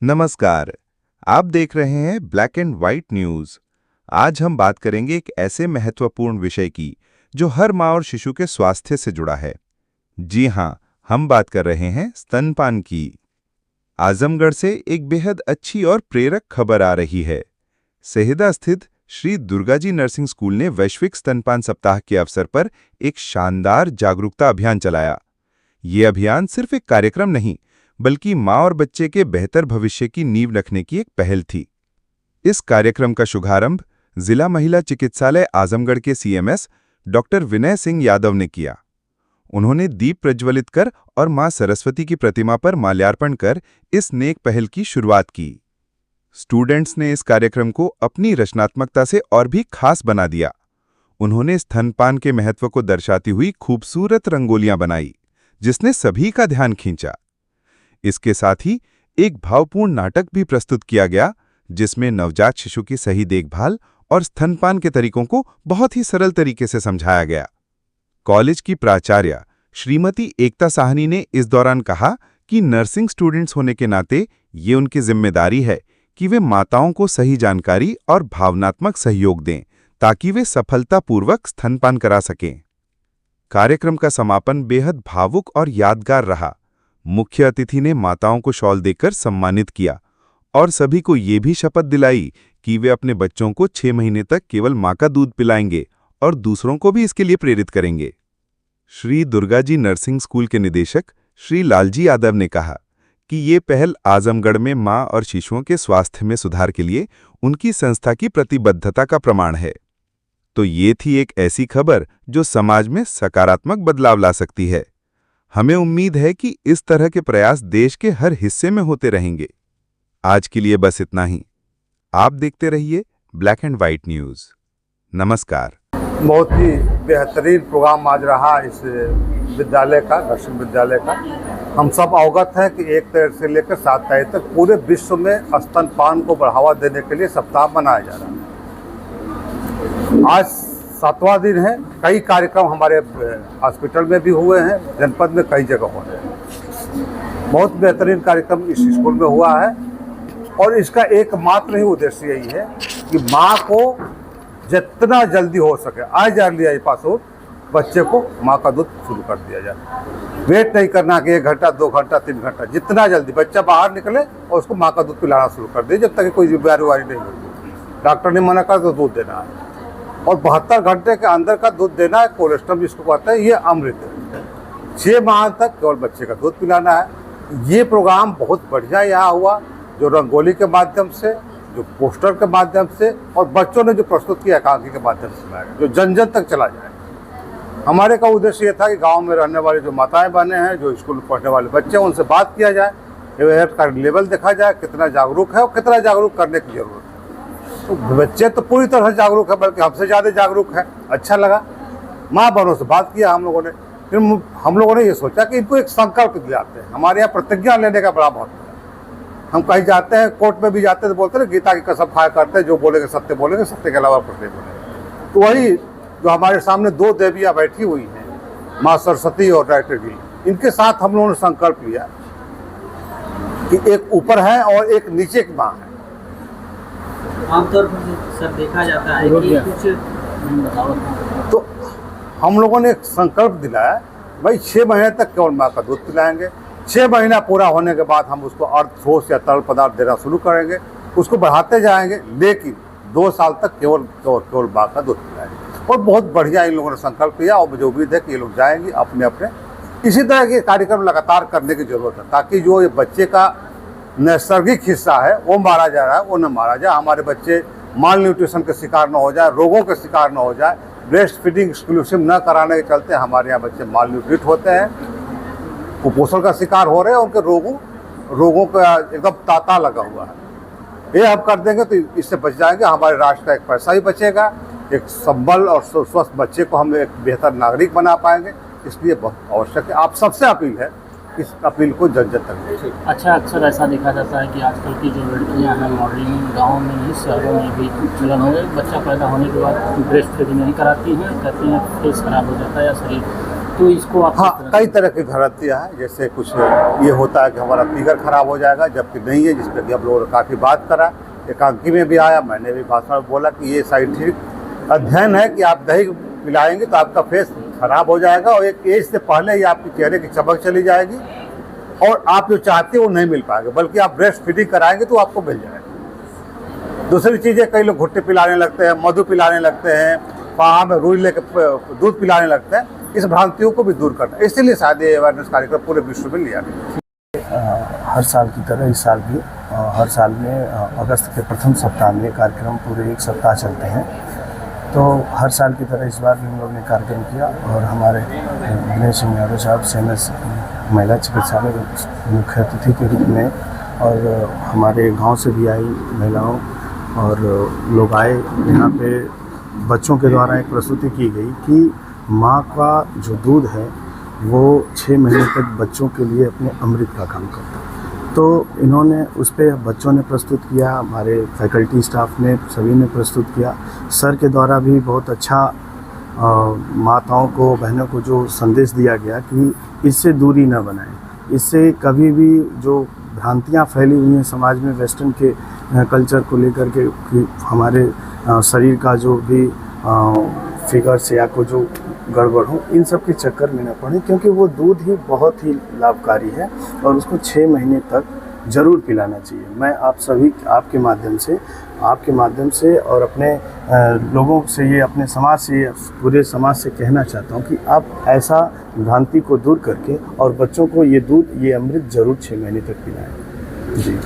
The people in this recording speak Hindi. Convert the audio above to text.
नमस्कार, आप देख रहे हैं ब्लैक एंड व्हाइट न्यूज। आज हम बात करेंगे एक ऐसे महत्वपूर्ण विषय की जो हर माँ और शिशु के स्वास्थ्य से जुड़ा है। जी हां, हम बात कर रहे हैं स्तनपान की। आजमगढ़ से एक बेहद अच्छी और प्रेरक खबर आ रही है। सेहदा स्थित श्री दुर्गाजी नर्सिंग स्कूल ने वैश्विक स्तनपान सप्ताह के अवसर पर एक शानदार जागरूकता अभियान चलाया। ये अभियान सिर्फ एक कार्यक्रम नहीं, बल्कि माँ और बच्चे के बेहतर भविष्य की नींव रखने की एक पहल थी। इस कार्यक्रम का शुभारंभ जिला महिला चिकित्सालय आजमगढ़ के सीएमएस डॉक्टर विनय सिंह यादव ने किया। उन्होंने दीप प्रज्वलित कर और मां सरस्वती की प्रतिमा पर माल्यार्पण कर इस नेक पहल की शुरुआत की। स्टूडेंट्स ने इस कार्यक्रम को अपनी रचनात्मकता से और भी खास बना दिया। उन्होंने स्तनपान के महत्व को दर्शाती हुई खूबसूरत रंगोलियां बनाई, जिसने सभी का ध्यान खींचा। इसके साथ ही एक भावपूर्ण नाटक भी प्रस्तुत किया गया, जिसमें नवजात शिशु की सही देखभाल और स्तनपान के तरीकों को बहुत ही सरल तरीके से समझाया गया। कॉलेज की प्राचार्य श्रीमती एकता साहनी ने इस दौरान कहा कि नर्सिंग स्टूडेंट्स होने के नाते ये उनकी जिम्मेदारी है कि वे माताओं को सही जानकारी और भावनात्मक सहयोग दें, ताकि वे सफलतापूर्वक स्तनपान करा सकें। कार्यक्रम का समापन बेहद भावुक और यादगार रहा। मुख्य अतिथि ने माताओं को शॉल देकर सम्मानित किया और सभी को ये भी शपथ दिलाई कि वे अपने बच्चों को 6 महीने तक केवल मां का दूध पिलाएंगे और दूसरों को भी इसके लिए प्रेरित करेंगे। श्री दुर्गाजी नर्सिंग स्कूल के निदेशक श्री लालजी यादव ने कहा कि ये पहल आजमगढ़ में मां और शिशुओं के स्वास्थ्य में सुधार के लिए उनकी संस्था की प्रतिबद्धता का प्रमाण है। तो ये थी एक ऐसी खबर जो समाज में सकारात्मक बदलाव ला सकती है। हमें उम्मीद है कि इस तरह के प्रयास देश के हर हिस्से में होते रहेंगे। आज के लिए बस इतना ही। आप देखते रहिए ब्लैक एंड व्हाइट न्यूज। नमस्कार। बहुत ही बेहतरीन प्रोग्राम आज रहा इस विद्यालय का, नर्सिंग विद्यालय का। हम सब अवगत हैं कि 1 तारीख से लेकर 7 तारीख तक पूरे विश्व में स्तनपान को बढ़ावा देने के लिए सप्ताह मनाया जा रहा है। आज 7वां दिन है। कई कार्यक्रम हमारे हॉस्पिटल में भी हुए हैं, जनपद में कई जगह हो रहे हैं। बहुत बेहतरीन कार्यक्रम इस स्कूल में हुआ है और इसका एकमात्र ही उद्देश्य यही है कि माँ को जितना जल्दी हो सके आज अर्ली पासआउट बच्चे को माँ का दूध शुरू कर दिया जाए। वेट नहीं करना कि 1 घंटा 2 घंटा 3 घंटा, जितना जल्दी बच्चा बाहर निकले और उसको माँ का दूध पिलाना शुरू कर दिए, जब तक कोई जिम्मेदारी नहीं होगी। डॉक्टर ने मना कर तो दूध देना है और 72 घंटे के अंदर का दूध देना है। कोलेस्ट्रॉल जिसको कहते हैं, ये अमृत है। 6 माह तक केवल बच्चे का दूध पिलाना है। ये प्रोग्राम बहुत बढ़िया यहाँ हुआ, जो रंगोली के माध्यम से, जो पोस्टर के माध्यम से और बच्चों ने जो प्रस्तुत किया एकांकी के माध्यम से बनाया, जो जन जन तक चला जाए। हमारे का उद्देश्य ये था कि गांव में रहने वाले जो माताएं बहनें हैं, जो स्कूल में पढ़ने वाले बच्चे हैं, उनसे बात किया जाए, अवेयरनेस का लेवल देखा जाए, कितना जागरूक है और कितना जागरूक करने की जरूरत है। तो बच्चे तो पूरी तरह से जागरूक है, बल्कि हमसे ज़्यादा जागरूक है। अच्छा लगा। माँ बहनों से बात किया हम लोगों ने। फिर हम लोगों ने ये सोचा कि इनको एक संकल्प दिलाते हैं। हमारे यहाँ प्रतिज्ञा लेने का बड़ा महत्व है। हम कहीं जाते हैं, कोर्ट में भी जाते हैं तो बोलते हैं गीता की कसम खाया करते हैं, जो बोलेंगे सत्य बोलेंगे, सत्य के अलावा कुछ नहीं बोलेंगे। तो वही जो हमारे सामने 2 देवियाँ बैठी हुई हैं, माँ सरस्वती और डॉक्टर जी, इनके साथ हम लोगों ने संकल्प लिया कि एक ऊपर है और एक नीचे की माँ है। आमतौर पर सर देखा जाता है कि कुछ तो हम लोगों ने एक संकल्प दिलाया, भाई 6 महीने तक केवल माँ का दूध पिलाएंगे। 6 महीना पूरा होने के बाद हम उसको ठोस या तरल पदार्थ देना शुरू करेंगे, उसको बढ़ाते जाएंगे, लेकिन 2 साल तक केवल माँ का दूध पिलाएंगे। और बहुत बढ़िया इन लोगों ने संकल्प लिया और मुझे उम्मीद है कि ये लोग जाएंगे अपने अपने। इसी तरह के कार्यक्रम लगातार करने की जरूरत है, ताकि जो ये बच्चे का नैसर्गिक हिस्सा है वो मारा जा रहा है, वो न मारा जाए। हमारे बच्चे माल न्यूट्रिशन के शिकार न हो जाए, रोगों के शिकार न हो जाए। ब्रेस्ट फीडिंग एक्सक्लूसिव न कराने के चलते हमारे यहाँ बच्चे माल न्यूट्रिट होते हैं, कुपोषण का शिकार हो रहे हैं, उनके रोगों का एकदम तांता लगा हुआ है। ये हम कर देंगे तो इससे बच जाएंगे। हमारे राष्ट्र का एक पैसा भी बचेगा, एक संबल और स्वस्थ बच्चे को हम एक बेहतर नागरिक बना पाएंगे। इसलिए बहुत आवश्यक है। आप सबसे अपील है इस अपील को जन जन तक भेजें। अच्छा, अक्सर ऐसा देखा जाता है कि आजकल की जो लड़कियां हैं मॉडलिंग गाँव में ही, शहरों में भी चलन हो गए, बच्चा पैदा होने के बाद ब्रेस्ट फीडिंग नहीं कराती हैं, कहती हैं फेस खराब हो जाता है या शरीर, तो इसको आप हाँ, कई तरह की भ्रांतियाँ हैं। जैसे कुछ ये होता है कि हमारा फिगर खराब हो जाएगा, जबकि नहीं है, जिस पर कि हम लोगों ने काफ़ी बात करा। एकांकी में भी आया, मैंने भी भाषण में बोला कि ये साइंटिफिक अध्ययन है कि आप दही पिलाएंगे तो आपका फेस खराब हो जाएगा और एक एज से पहले ही आपके चेहरे की चमक चली जाएगी और आप जो चाहते हो वो नहीं मिल पाएगा, बल्कि आप ब्रेस्ट फीडिंग कराएंगे तो आपको मिल जाएगा। दूसरी चीज़ें, कई लोग घुट्टे पिलाने लगते हैं, मधु पिलाने लगते हैं, वहाँ में रुई लेकर दूध पिलाने लगते हैं। इस भ्रांतियों को भी दूर करना, इसीलिए शायद ये अवेयरनेस कार्यक्रम पूरे विश्व में लिया गया। हर साल की तरह इस साल भी हर साल में अगस्त के प्रथम सप्ताह में कार्यक्रम पूरे एक सप्ताह चलते हैं। तो हर साल की तरह इस बार भी हम लोग ने कार्यक्रम किया और हमारे दिनेश सिंह यादव साहब CMS महिला चिकित्सालय मुख्य अतिथि के रूप में, और हमारे गांव से भी आई महिलाओं और लोग आए। यहाँ पे बच्चों के द्वारा एक प्रस्तुति की गई कि माँ का जो दूध है वो 6 महीने तक बच्चों के लिए अपने अमृत का काम करता है। तो इन्होंने उस पर बच्चों ने प्रस्तुत किया, हमारे फैकल्टी स्टाफ ने सभी ने प्रस्तुत किया। सर के द्वारा भी बहुत अच्छा माताओं को, बहनों को जो संदेश दिया गया कि इससे दूरी न बनाएं, इससे कभी भी जो भ्रांतियाँ फैली हुई हैं समाज में वेस्टर्न के कल्चर को लेकर के कि हमारे शरीर का जो भी फिगर से या को जो गड़बड़ हो, इन सब के चक्कर में न पड़े, क्योंकि वो दूध ही बहुत ही लाभकारी है और उसको 6 महीने तक ज़रूर पिलाना चाहिए। मैं आप सभी आपके माध्यम से और अपने लोगों से, ये अपने समाज से, पूरे समाज से कहना चाहता हूँ कि आप ऐसा भ्रांति को दूर करके और बच्चों को ये दूध, ये अमृत ज़रूर 6 महीने तक पिलाएं। जी।